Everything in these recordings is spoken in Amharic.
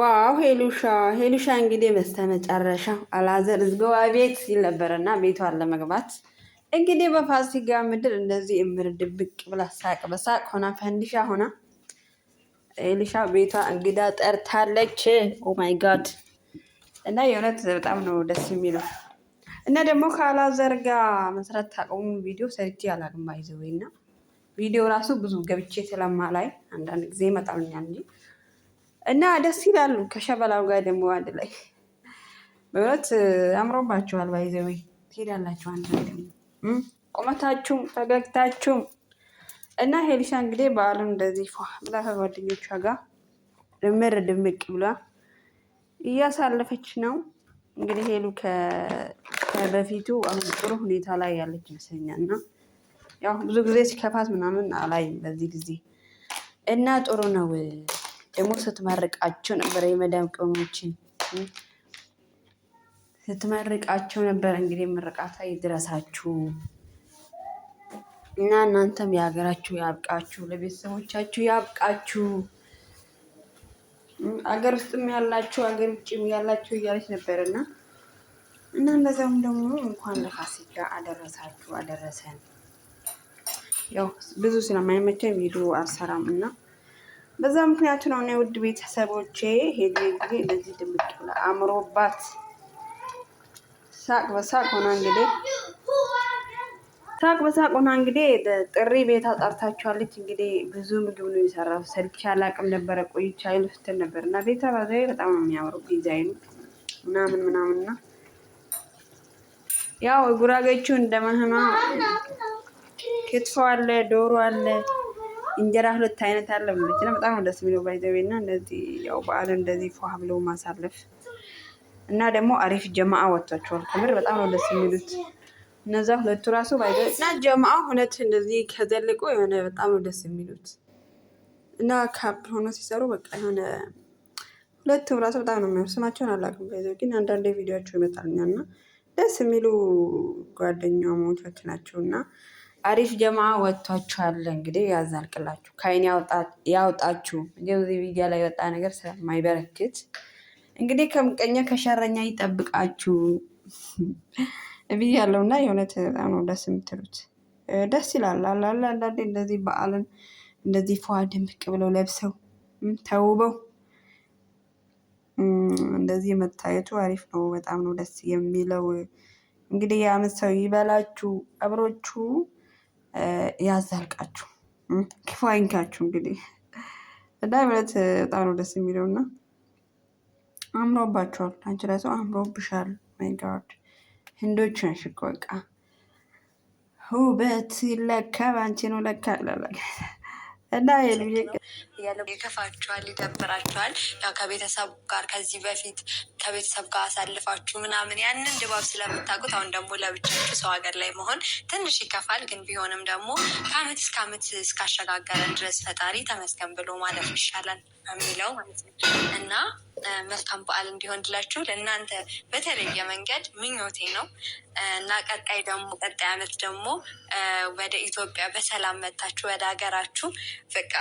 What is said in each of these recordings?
ዋው ሄሉሻ እንግዲህ በስተመጨረሻ አላዘር ዝገባ ቤት ሲል ነበረና ቤቷን ለመግባት እንግዲህ በፋሲካ ምድር እንደዚህ እምር ድብቅ ብላ ሳቅ በሳቅ ሆና ፈንዲሻ ሆና ሄሉሻ ቤቷ እንግዳ ጠርታለች። ኦ ማይ ጋድ! እና የእውነት በጣም ነው ደስ የሚለው። እና ደግሞ ከአላዘር ጋር መስራት ታቆሙ ቪዲዮ ሰርቼ አላውቅም ባይዘወይና ቪዲዮ ራሱ ብዙ ገብቼ ስለማላይ አንዳንድ ጊዜ ይመጣልኛል እንጂ እና ደስ ይላሉ። ከሸበላው ጋር ደግሞ አንድ ላይ በእውነት አምሮባችኋል። ባይዘወይ ትሄዳላችሁ አንድ ላይ ደግሞ ቁመታችሁም ፈገግታችሁም እና ሄሉሻ እንግዲህ በዓሉን እንደዚህ ብላ ከጓደኞቿ ጋር ድምር ድምቅ ብላ እያሳለፈች ነው። እንግዲህ ሄሉ ከበፊቱ አሁን ጥሩ ሁኔታ ላይ ያለች ይመስለኛል። እና ያው ብዙ ጊዜ ሲከፋት ምናምን አላይም በዚህ ጊዜ እና ጥሩ ነው። ደግሞ ስትመርቃቸው ነበር የመዳም ቅመሞችን ስትመርቃቸው ነበር። እንግዲህ ምርቃታ ይድረሳችሁ እና እናንተም የሀገራችሁ ያብቃችሁ፣ ለቤተሰቦቻችሁ ያብቃችሁ። አገር ውስጥም ያላችሁ አገር ውጭም ያላችሁ እያለች ነበርና እና እንደዛም ደግሞ እንኳን ለፋሲካ አደረሳችሁ አደረሰን። ያው ብዙ ስለማይመቸኝ ቪዲዮ አልሰራም እና በዛ ምክንያቱ ነው። እኔ ውድ ቤተሰቦቼ ሄዱ እንግዲህ እንደዚህ ድምቅ ብላ አምሮባት ሳቅ በሳቅ ሆና እንግዲህ ጥሪ ቤታ ጠርታችኋለች። እንግዲህ ብዙ ምግብ ነው የሰራው። ሰርቼ አላቅም ነበረ ቆይቼ አይልፍትን ነበር እና ቤታ ባዛይ በጣም ነው የሚያምረው ዲዛይኑ ምናምንና ያው ጉራጌቹ እንደመሆኗ ክትፎ አለ፣ ዶሮ አለ፣ እንጀራ ሁለት አይነት አለ ማለት ነው። በጣም ደስ የሚለው ባይዘቤና እንደዚህ ያው በዓል እንደዚህ ፏ ብለው ማሳለፍ እና ደግሞ አሪፍ ጀማዓ ወጥቷቸዋል። ከምር በጣም ነው ደስ የሚሉት እነዛ ሁለቱ ራሱ ባይዘ እና ጀማዓ ሁለት እንደዚህ ከዘልቆ የሆነ በጣም ነው ደስ የሚሉት እና ካፕል ሆኖ ሲሰሩ በቃ የሆነ ሁለቱም ራሱ በጣም ነው የሚያምሩ። ስማቸውን አላውቅም ባይዘው ግን አንዳንዴ ቪዲዮቸው ይመጣልኛል እና ደስ የሚሉ ጓደኛሞች ናቸው እና አሪፍ ጀማ ወጥቷችኋል። እንግዲህ ያዛልቅላችሁ፣ ከአይን ያውጣችሁ። እዚህ ቪዲዮ ላይ ወጣ ነገር ስለማይበረክት እንግዲህ ከምቀኛ ከሸረኛ ይጠብቃችሁ ብያለሁ እና የእውነት በጣም ነው ደስ የምትሉት። ደስ ይላል አላለ አንዳንዴ እንደዚህ በዓልን እንደዚህ ፏ ድምቅ ብለው ለብሰው ተውበው እንደዚህ መታየቱ አሪፍ ነው። በጣም ነው ደስ የሚለው። እንግዲህ የዓመት ሰው ይበላችሁ፣ አብሮቹ ያዛልቃችሁ፣ ክፉ አይንካችሁ። እንግዲህ እና ማለት በጣም ነው ደስ የሚለው እና አምሮባችኋል። አንቺ ራሱ አምሮብሻል። ማይ ጋድ ህንዶች ነሽ እኮ በቃ ውበት ለካ ባንቺ ነው ለካ እና ይከፋችኋል፣ ይደብራችኋል። ያው ከቤተሰብ ጋር ከዚህ በፊት ከቤተሰብ ጋር አሳልፋችሁ ምናምን ያንን ድባብ ስለምታውቁት አሁን ደግሞ ለብቻችሁ ሰው ሀገር ላይ መሆን ትንሽ ይከፋል። ግን ቢሆንም ደግሞ ከአመት እስከ አመት እስካሸጋገረን ድረስ ፈጣሪ ተመስገን ብሎ ማለፍ ይሻላል የሚለው ማለት ነው እና መልካም በዓል እንዲሆንላችሁ ለእናንተ በተለየ መንገድ ምኞቴ ነው እና ቀጣይ አመት ደግሞ ወደ ኢትዮጵያ በሰላም መታችሁ ወደ ሀገራችሁ በቃ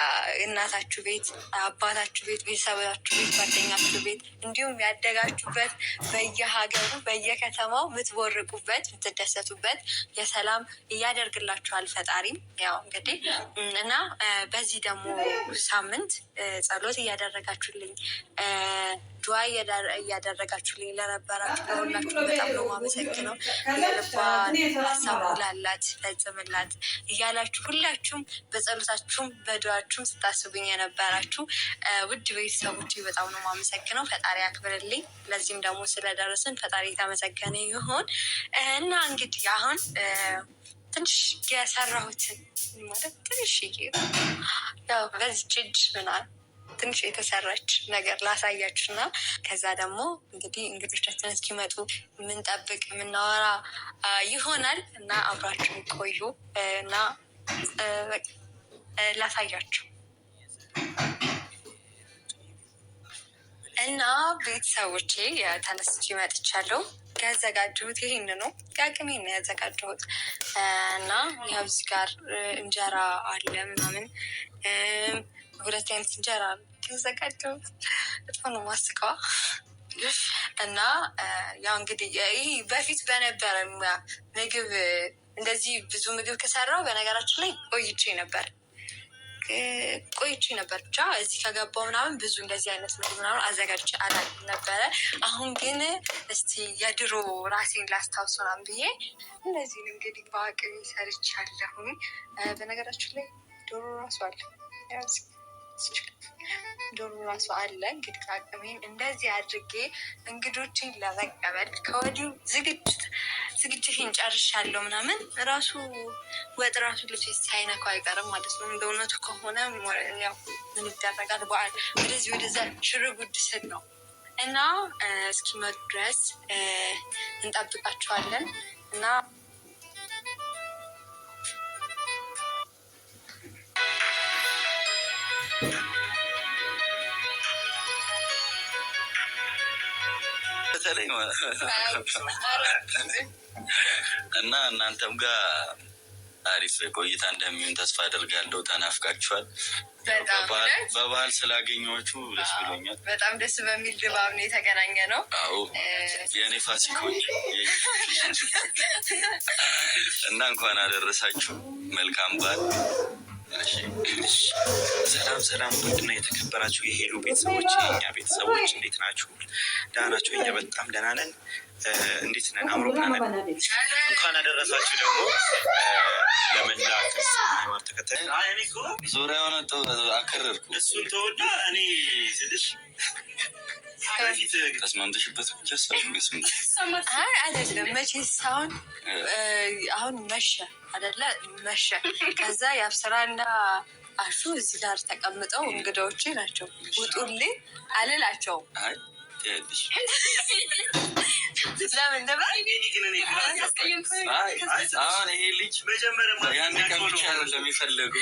እናታችሁ ቤት፣ አባታችሁ ቤት፣ ቤተሰባችሁ ቤት፣ ጓደኛችሁ ቤት እንዲሁም ያደጋችሁበት በየሀገሩ በየከተማው ምትቦርቁበት ምትደሰቱበት የሰላም እያደርግላችኋል ፈጣሪም ያው እንግዲህ እና በዚህ ደግሞ ሳምንት ጸሎት እያደረጋችሁልኝ ዱዓ እያደረጋችሁልኝ ለነበራችሁ ለሁላችሁ በጣም ነው የማመሰግነው። የልቧን ሀሳብ ላላት ፈጽምላት እያላችሁ ሁላችሁም በጸሎታችሁም በዱዓችሁም ስታስቡኝ የነበራችሁ ውድ ቤተሰቦች በጣም ነው የማመሰግነው። ፈጣሪ አክብርልኝ። ለዚህም ደግሞ ስለደረስን ፈጣሪ የተመሰገነ ይሁን እና እንግዲህ አሁን ትንሽ የሰራሁትን ማለት ትንሽ ያው በዚህ እጅ ምናምን ትንሽ የተሰራች ነገር ላሳያችሁ እና ከዛ ደግሞ እንግዲህ እንግዶቻችን እስኪመጡ የምንጠብቅ የምናወራ ይሆናል እና አብራችሁ ቆዩ እና ላሳያችሁ እና ቤተሰቦቼ ተነስቼ መጥቻለሁ። ያዘጋጀሁት ይሄን ነው። ከአቅሜ ነው ያዘጋጀሁት እና ያው እዚህ ጋር እንጀራ አለ ምናምን ሁለት አይነት እንጀራ የተዘጋጀው በጣም ነው ማስቀዋ። እና ያው እንግዲህ ይህ በፊት በነበረ ምግብ እንደዚህ ብዙ ምግብ ከሰራው በነገራችን ላይ ቆይቼ ነበር ብቻ እዚህ ከገባው ምናምን ብዙ እንደዚህ አይነት ምግብ ምናምን አዘጋጅቼ አላውቅም ነበረ። አሁን ግን እስቲ የድሮ ራሴን ላስታውስ ምናምን ብዬ እነዚህን እንግዲህ በአቅሜ ሰርቻለሁኝ። በነገራችን ላይ ዶሮ ራሱ አለ እንግዲህ ከአቅሜን እንደዚህ አድርጌ እንግዶችን ለመቀበል ከወዲሁ ዝግጅቴን ጨርሻለሁ። ምናምን ራሱ ወጥ ራሱ ልብስ ሳይነካው አይቀርም ማለት ነው። እንደ እውነቱ ከሆነ ያው ምን ይደረጋል፣ በዓል ወደዚህ ወደዛ ሽርጉድ ስል ነው እና እስኪመጡ ድረስ እንጠብቃቸዋለን እና እና እናንተም ጋር አሪፍ ቆይታ እንደሚሆን ተስፋ አደርጋለሁ። ተናፍቃችኋል። በባህል ስላገኘኋችሁ ደስ ብሎኛል። በጣም ደስ በሚል ድባብ ነው የተገናኘ ነው። አዎ የእኔ ፋሲካዎች እና እንኳን አደረሳችሁ። መልካም በዓል። ሰላም ውድና የተከበራችሁ የሄሉ ቤተሰቦች፣ የእኛ ቤተሰቦች እንዴት ናችሁ? ደህና ናቸው? እኛ በጣም ደህና ነን። እንዴት ነን? አምሮብናል። እንኳን አደረሳችሁ ደግሞ ለመላ ክርስትና ሃይማኖት ተከታይ ዙሪያውን አከረርኩ። እሱን ተወዳ እኔ ስልሽ ተስማምተሽበት ብቻ አይደለም መቼስ አሁን መሸ አይደለ? መሸ። ከዛ የአብስራና አሹ እዚህ ጋር ተቀምጠው እንግዳዎቼ ናቸው። ውጡልኝ አልላቸውም። ለምን ደባ አሁን ይሄ ልጅ ያን ቀምቻ ለሚፈለጉ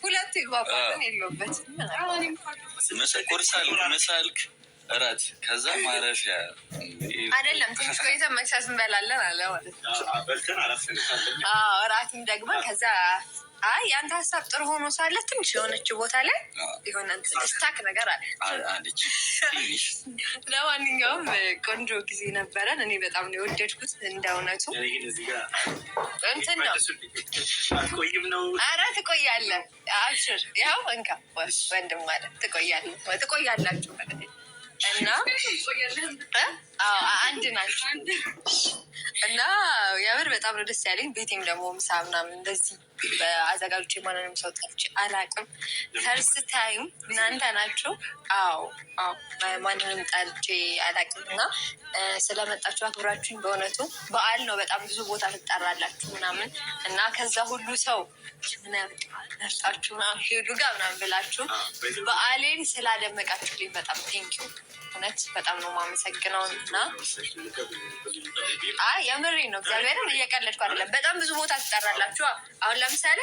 ሁለቱ ይግባባትን የለውበት መሳልክ እራት ከዛ ማረፊያ አይደለም። ትንሽ ቆይተን መክሰስ እንበላለን አለ ማለት ነው። እራትም ደግመን ከዛ የአንተ ሀሳብ ጥሩ ሆኖ ሳለ ትንሽ የሆነች ቦታ ላይ የሆነ ስታክ ነገር አለች። ለማንኛውም ቆንጆ ጊዜ ነበረን። እኔ በጣም ነው የወደድኩት። እንደ እውነቱ እንትን ነው። ኧረ ትቆያለህ። አብሽር፣ ያው እንካ ወንድም ማለት ትቆያላችሁ እና አንድ ናቸው እና የምር በጣም ነው ደስ ያለኝ። ቤቴም ደግሞ ምሳ ምናምን እንደዚህ በአዘጋጆች የማንንም ሰው ጠርቼ አላውቅም። ፈርስት ታይም እናንተ ናቸው። አዎ ማንንም ጠርቼ አላውቅም እና ስለመጣችሁ አክብራችሁኝ በእውነቱ በዓል ነው። በጣም ብዙ ቦታ ትጠራላችሁ ምናምን እና ከዛ ሁሉ ሰው መርጣችሁ ሄዱ ጋር ምናምን ብላችሁ በዓሌን ስላደመቃችሁልኝ በጣም ቴንኪው። እውነት በጣም ነው የማመሰግነው እና የምሬ ነው። እግዚአብሔርን እየቀለድኩ አይደለም። በጣም ብዙ ቦታ ትጠራላችሁ። አሁን ለምሳሌ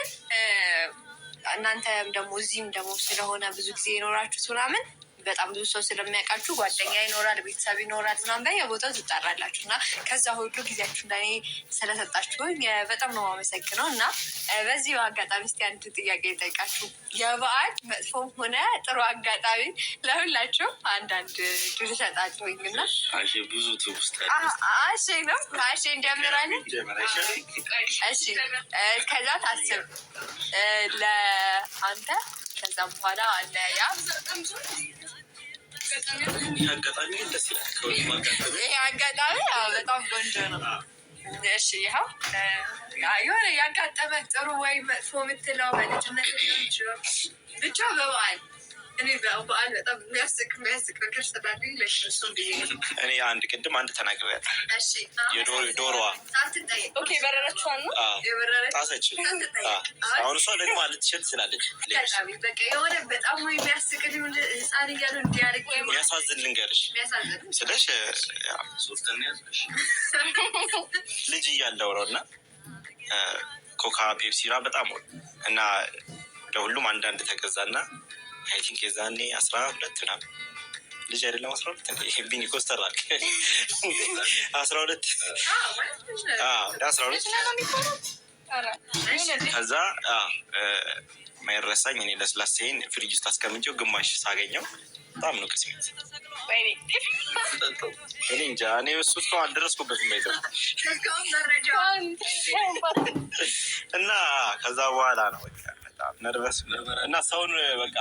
እናንተም ደግሞ እዚህም ደግሞ ስለሆነ ብዙ ጊዜ የኖራችሁት ምናምን በጣም ብዙ ሰው ስለሚያውቃችሁ ጓደኛ ይኖራል፣ ቤተሰብ ይኖራል ምናምን በየቦታው ትጠራላችሁ እና ከዛ ሁሉ ጊዜያችሁ እንደኔ ስለሰጣችሁኝ በጣም ነው የማመሰግነው እና በዚሁ አጋጣሚ እስኪ አንድ ጥያቄ ይጠይቃችሁ። የበዓል መጥፎም ሆነ ጥሩ አጋጣሚ ለሁላችሁ አንዳንድ ድል ሰጣችሁኝ እና ብዙ ትውስታ ነው እንጀምራለን። እሺ ከዛ ታስብ ለአንተ ከዛም በኋላ አለ አጋጣሚ ደስ ይላል። ይሄ አጋጣሚ በጣም ቆንጆ ነው። እሺ ይኸው የሆነ ያጋጠመህ ጥሩ ወይ መጥፎ የምትለው በልጅነት ሊሆን ይችላል ብቻ በበዓል እኔ በበዓል በጣም የሚያስቅ ነገር ስላለኝ ለእሱም ብዬ እኔ ቅድም አንድ ተናግሬያለሁ። ዶሮዋ በረረችዋል ነው ጣሰች። አሁን እሷ ደግሞ ልትችል ትችላለች። በቃ የሆነ በጣም የሚያስቅ ህፃን እያሉ እንዲያደርግ የሚያሳዝን ልንገርሽ ስለሽ ልጅ እያለው ነው እና ኮካ ፔፕሲራ በጣም እና ለሁሉም አንዳንድ ተገዛና አይ ቲንክ የዛኔ 12 ምናምን ልጅ አይደለም 12 ይሄ ቢኒ ኮስተር አልክ 12 12 ከዛ ማይረሳኝ እኔ ለስላሴን ፍሪጅ ውስጥ አስቀምጬው ግማሽ ሳገኘው በጣም ነው ቅስሜት። እኔ እንጃ እኔ እሱ እስካሁን አልደረስኩበትም እና ከዛ በኋላ ነው በቃ በጣም ነርቨስ እና ሰውን በቃ